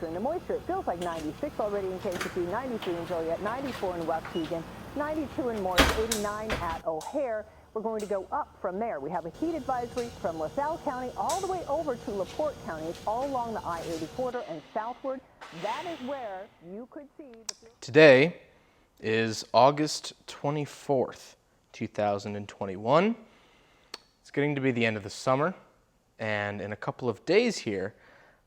temperature and the moisture. It feels like 96 already in Kankakee, 93 in Joliet, 94 in Waukegan, 92 in Morris, 89 at O'Hare. We're going to go up from there. We have a heat advisory from LaSalle County all the way over to LaPorte County. It's all along the I-80 corridor and southward. That is where you could see the... Today is August 24th, 2021. It's getting to be the end of the summer, and in a couple of days here,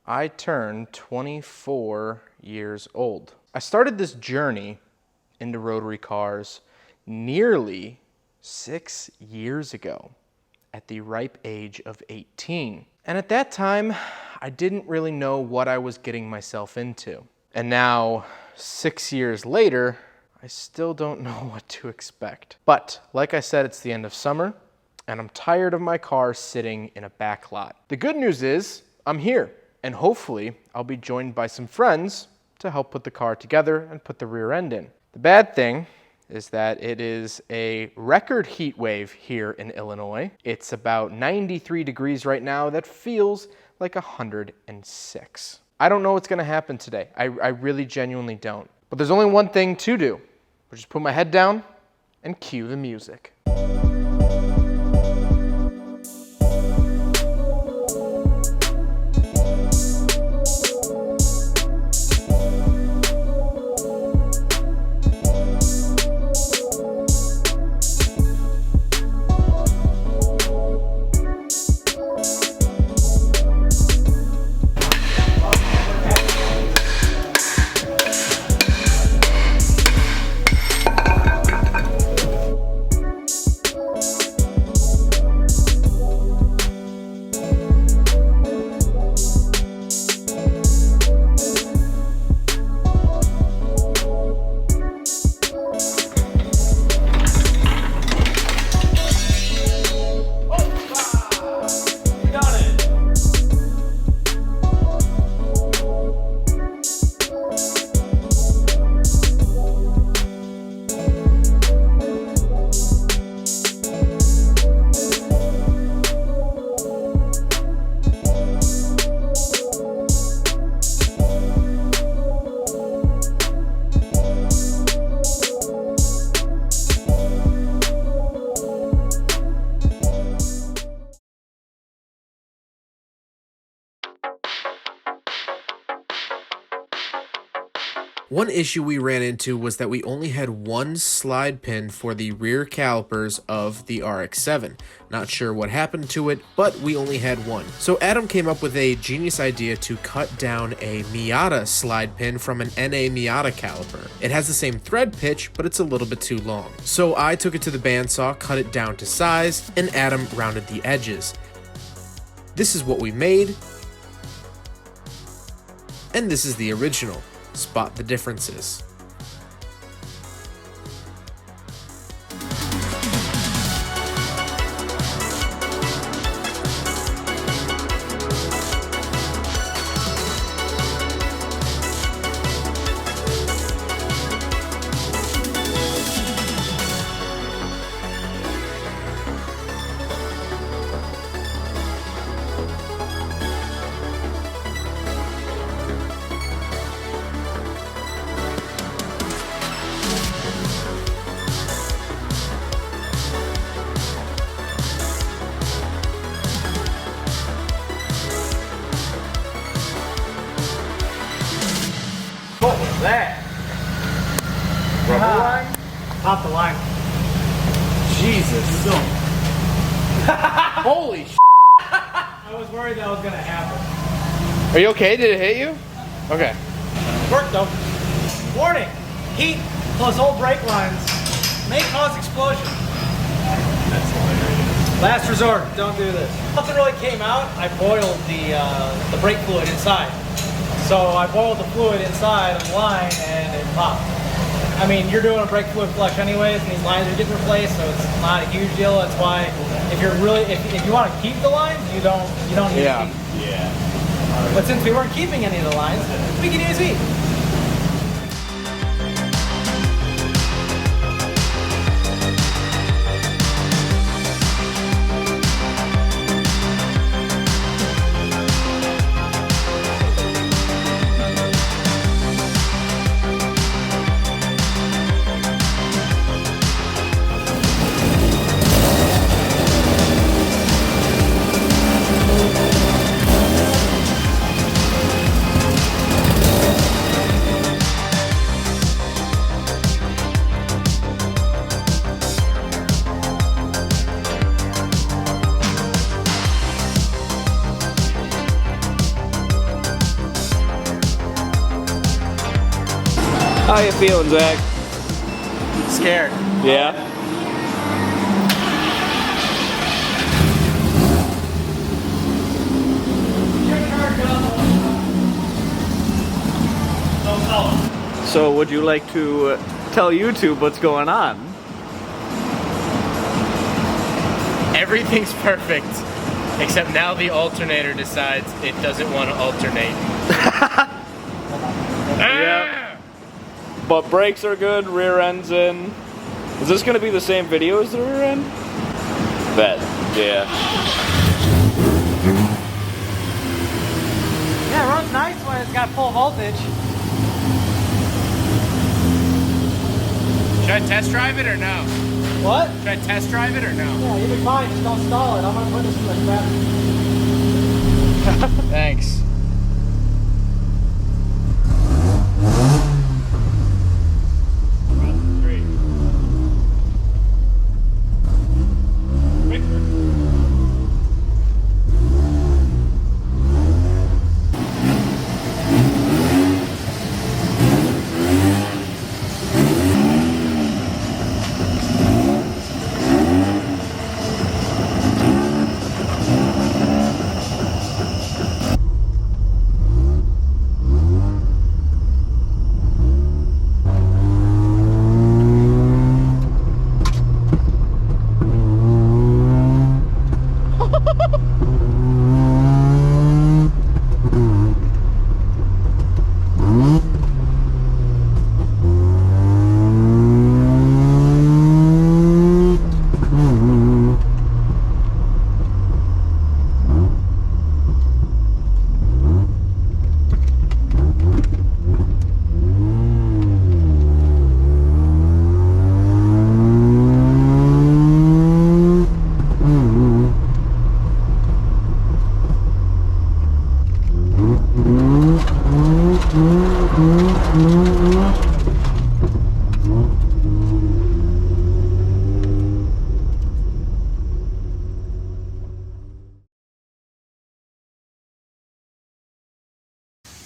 I turn 24 years old. I started this journey into rotary cars nearly 6 years ago at the ripe age of 18. And at that time, I didn't really know what I was getting myself into. And now, 6 years later, I still don't know what to expect. But like I said, it's the end of summer, and I'm tired of my car sitting in a back lot. The good news is I'm here, and hopefully I'll be joined by some friends to help put the car together and put the rear end in. The bad thing is that it is a record heat wave here in Illinois. It's about 93 degrees right now. That feels like 106. I don't know what's gonna happen today. I really genuinely don't. But there's only one thing to do, which is put my head down and cue the music. One issue we ran into was that we only had one slide pin for the rear calipers of the RX-7. Not sure what happened to it, but we only had one. So Adam came up with a genius idea to cut down a Miata slide pin from an NA Miata caliper. It has the same thread pitch, but it's a little bit too long. So I took it to the bandsaw, cut it down to size, and Adam rounded the edges. This is what we made, and this is the original. Spot the differences. What was that? Rubber line? Top the line. Jesus. Holy sh**. I was worried that was gonna happen. Are you okay? Did it hit you? Okay. Worked though. Warning: heat plus old brake lines may cause explosion. That's hilarious. Last resort. Don't do this. Nothing really came out. I boiled the brake fluid inside. So I boiled the fluid inside of the line and it popped. I mean, you're doing a brake fluid flush anyways, and these lines are getting replaced, so it's not a huge deal. That's why if you're really if you want to keep the lines, you don't need to keep. Yeah. But since we weren't keeping any of the lines, we can use heat. How you feeling, Zach? Scared. Yeah? So would you like to tell YouTube what's going on? Everything's perfect, except now the alternator decides it doesn't want to alternate. Yeah. But brakes are good, rear end's in. Is this gonna be the same video as the rear end? Bet. Yeah. Yeah, it runs nice when it's got full voltage. Should I test drive it or no? What? Should I test drive it or no? Yeah, you'll be fine. Just don't stall it. I'm gonna put this in the crap. Thanks.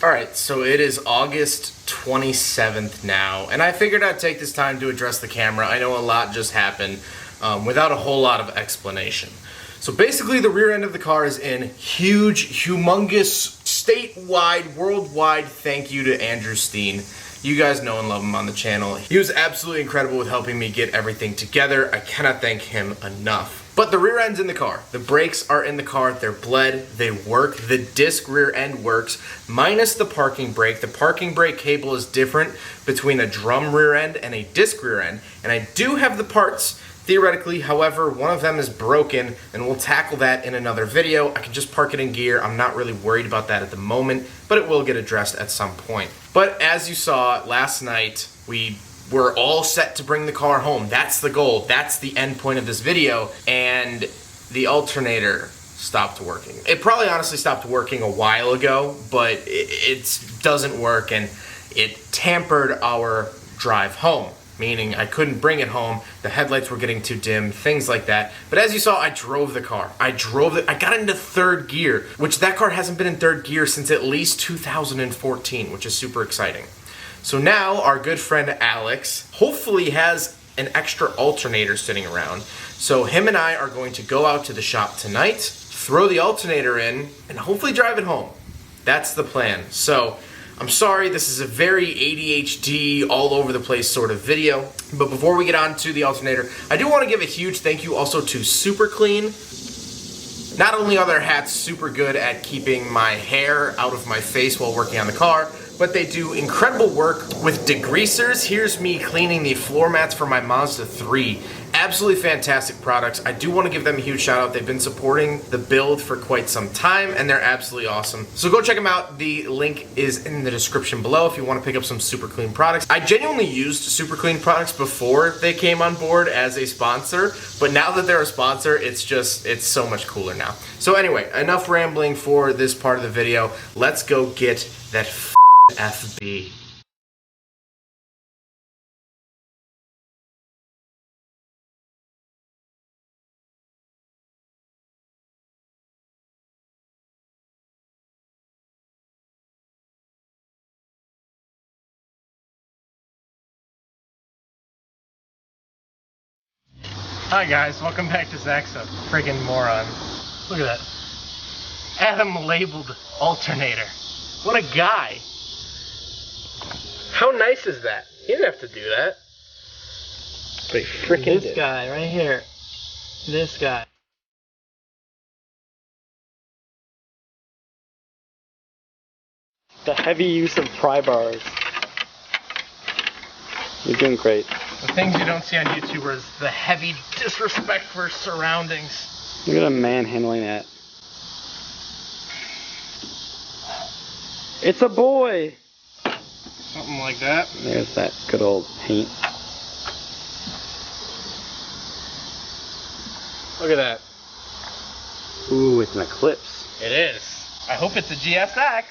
All right, so it is August 27th now, and I figured I'd take this time to address the camera. I know a lot just happened without a whole lot of explanation. So basically the rear end of the car is in. Huge, humongous, statewide, worldwide thank you to Andrew Steen. You guys know and love him on the channel. He was absolutely incredible with helping me get everything together. I cannot thank him enough. But the rear end's in the car. The brakes are in the car. They're bled. They work. The disc rear end works, minus the parking brake. The parking brake cable is different between a drum rear end and a disc rear end. And I do have the parts, theoretically. However, one of them is broken, and we'll tackle that in another video. I can just park it in gear. I'm not really worried about that at the moment, but it will get addressed at some point. But as you saw last night, we're all set to bring the car home. That's the goal. That's the end point of this video. And the alternator stopped working. It probably honestly stopped working a while ago, but it doesn't work, and it tampered our drive home. Meaning I couldn't bring it home, the headlights were getting too dim, things like that. But as you saw, I drove the car. I got into third gear, which that car hasn't been in third gear since at least 2014, which is super exciting. So now our good friend Alex hopefully has an extra alternator sitting around. So him and I are going to go out to the shop tonight, throw the alternator in, and hopefully drive it home. That's the plan. So I'm sorry, this is a very ADHD, all over the place sort of video. But before we get on to the alternator, I do want to give a huge thank you also to Super Clean. Not only are their hats super good at keeping my hair out of my face while working on the car, but they do incredible work with degreasers. Here's me cleaning the floor mats for my Mazda 3. Absolutely fantastic products. I do want to give them a huge shout out. They've been supporting the build for quite some time, and they're absolutely awesome. So go check them out. The link is in the description below if you want to pick up some Super Clean products. I genuinely used Super Clean products before they came on board as a sponsor, but now that they're a sponsor, it's so much cooler now. So anyway, enough rambling for this part of the video. Let's go get that FB. Hi guys, welcome back to Zach's a friggin' moron. Look at that. Adam labeled alternator. What a guy. How nice is that? He didn't have to do that. But he freaking did. This guy right here. This guy. The heavy use of pry bars. You're doing great. The things you don't see on YouTube is the heavy disrespect for surroundings. Look at a man handling that. It's a boy! Something like that. There's that good old paint. Look at that. Ooh, it's an Eclipse. It is. I hope it's a GSX.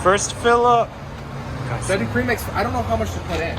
First fill up. Setting premix, I don't know how much to put in.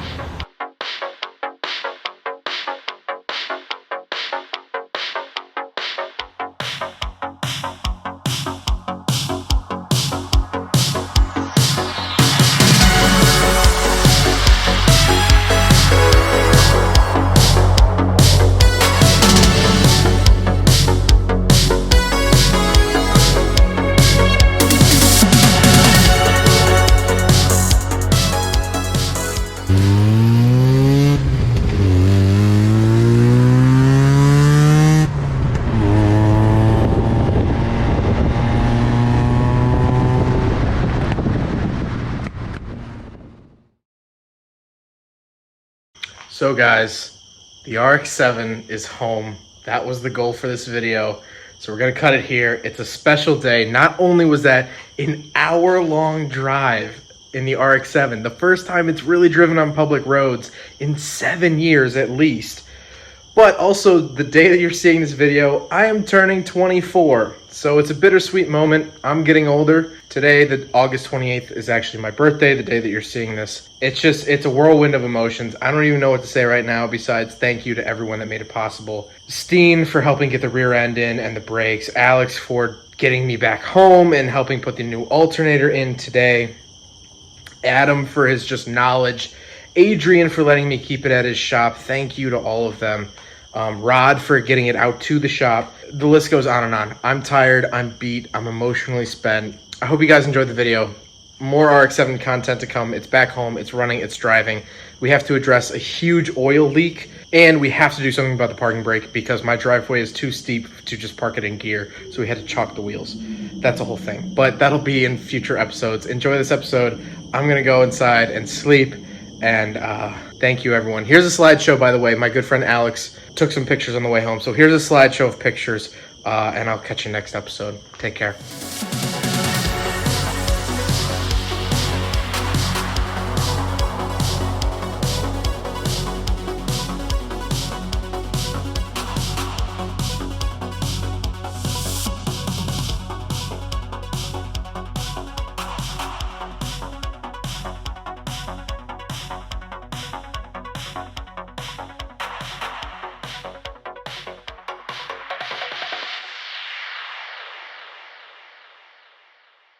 So guys, the RX-7 is home. That was the goal for this video. So we're gonna cut it here. It's a special day. Not only was that an hour-long drive in the RX-7, the first time it's really driven on public roads in 7 years at least, but also the day that you're seeing this video, I am turning 24. So it's a bittersweet moment. I'm getting older. Today, the August 28th, is actually my birthday, the day that you're seeing this. It's a whirlwind of emotions. I don't even know what to say right now besides thank you to everyone that made it possible. Steen for helping get the rear end in and the brakes. Alex for getting me back home and helping put the new alternator in today. Adam for his just knowledge. Adrian for letting me keep it at his shop. Thank you to all of them. Rod for getting it out to the shop. The list goes on and on. I'm tired, I'm beat, I'm emotionally spent. I hope you guys enjoyed the video. More RX-7 content to come. It's back home, it's running, it's driving. We have to address a huge oil leak, and we have to do something about the parking brake because my driveway is too steep to just park it in gear, so we had to chalk the wheels. That's a whole thing, but that'll be in future episodes. Enjoy this episode. I'm gonna go inside and sleep, and thank you everyone. Here's a slideshow, by the way. My good friend Alex took some pictures on the way home, so here's a slideshow of pictures, and I'll catch you next episode. Take care.